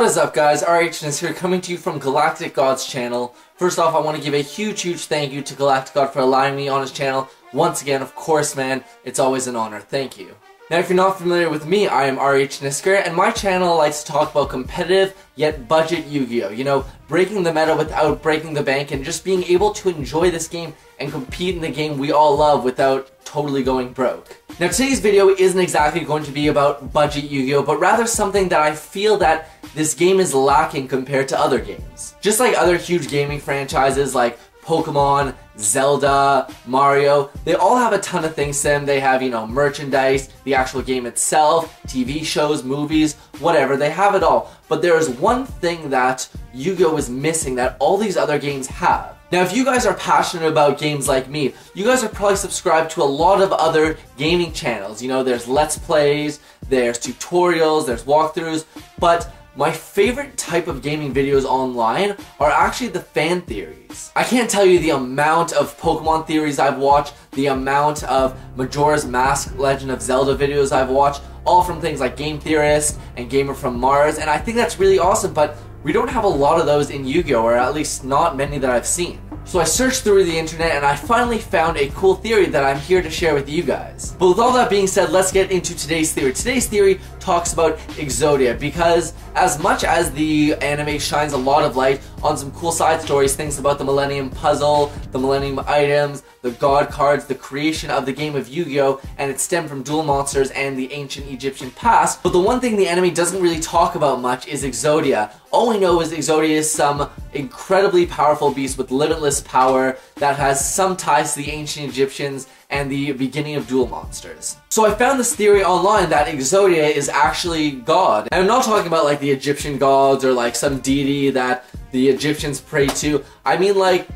What is up, guys? Rhnisker coming to you from GalacticGod's channel. First off, I want to give a huge thank you to GalacticGod for allowing me on his channel. Once again, of course, man, it's always an honor. Thank you. Now, if you're not familiar with me, I am Rhnisker, and my channel likes to talk about competitive, yet budget Yu-Gi-Oh! You know, breaking the meta without breaking the bank, and just being able to enjoy this game and compete in the game we all love without totally going broke. Now, today's video isn't exactly going to be about budget Yu-Gi-Oh! But rather something that I feel that this game is lacking compared to other games. Just like other huge gaming franchises like Pokemon, Zelda, Mario, they all have a ton of things to them. They have, you know, merchandise, the actual game itself, TV shows, movies, whatever. They have it all. But there is one thing that Yu-Gi-Oh! Is missing that all these other games have. Now, if you guys are passionate about games like me, you guys are probably subscribed to a lot of other gaming channels. You know, there's Let's Plays, there's tutorials, there's walkthroughs, but my favorite type of gaming videos online are actually the fan theories. I can't tell you the amount of Pokemon theories I've watched, the amount of Majora's Mask Legend of Zelda videos I've watched, all from things like Game Theorist and Gamer from Mars, and I think that's really awesome, but we don't have a lot of those in Yu-Gi-Oh! Or at least not many that I've seen. So I searched through the internet and I finally found a cool theory that I'm here to share with you guys. But with all that being said, let's get into today's theory. Today's theory talks about Exodia, because as much as the anime shines a lot of light on some cool side stories, things about the Millennium Puzzle, the Millennium Items, the God cards, the creation of the game of Yu-Gi-Oh! And it stemmed from duel monsters and the ancient Egyptian past, but the one thing the anime doesn't really talk about much is Exodia. All we know is Exodia is some incredibly powerful beast with limitless power that has some ties to the ancient Egyptians and the beginning of duel monsters. So I found this theory online that Exodia is actually God. And I'm not talking about like the Egyptian gods or like some deity that the Egyptians pray to. I mean like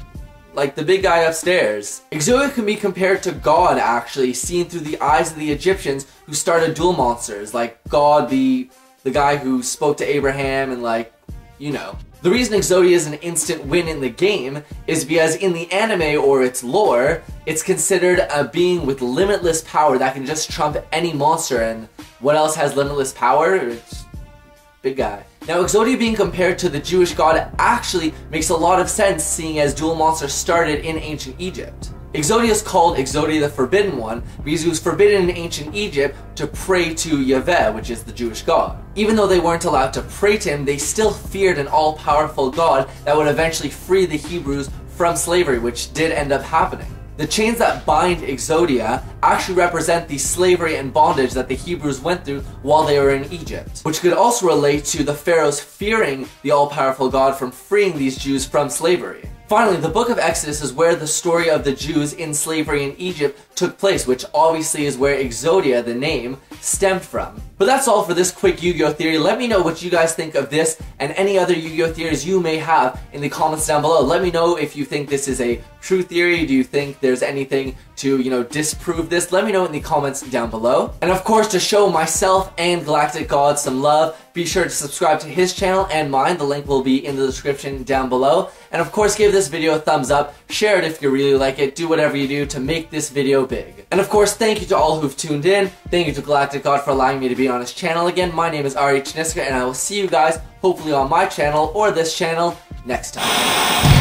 the big guy upstairs. Exodia can be compared to God, actually, seen through the eyes of the Egyptians who started duel monsters, like God, the guy who spoke to Abraham and like, you know. The reason Exodia is an instant win in the game is because in the anime or its lore, it's considered a being with limitless power that can just trump any monster, and what else has limitless power? It's big guy. Now, Exodia being compared to the Jewish god actually makes a lot of sense, seeing as duel monsters started in ancient Egypt. Exodia is called Exodia the Forbidden One because it was forbidden in ancient Egypt to pray to Yahweh, which is the Jewish god. Even though they weren't allowed to pray to him, they still feared an all-powerful god that would eventually free the Hebrews from slavery, which did end up happening. The chains that bind Exodia actually represent the slavery and bondage that the Hebrews went through while they were in Egypt, which could also relate to the pharaohs fearing the all-powerful God from freeing these Jews from slavery. Finally, the book of Exodus is where the story of the Jews in slavery in Egypt took place, which obviously is where Exodia, the name, stemmed from. But that's all for this quick Yu-Gi-Oh! Theory. Let me know what you guys think of this and any other Yu-Gi-Oh! Theories you may have in the comments down below. Let me know if you think this is a true theory. Do you think there's anything to, you know, disprove this? Let me know in the comments down below. And of course, to show myself and GalacticGod some love, be sure to subscribe to his channel and mine. The link will be in the description down below. And of course, give this video a thumbs up, share it if you really like it, do whatever you do to make this video big. And of course, thank you to all who've tuned in. Thank you to GalacticGod for allowing me to be on his channel again. My name is Rhnisker, and I will see you guys hopefully on my channel or this channel next time.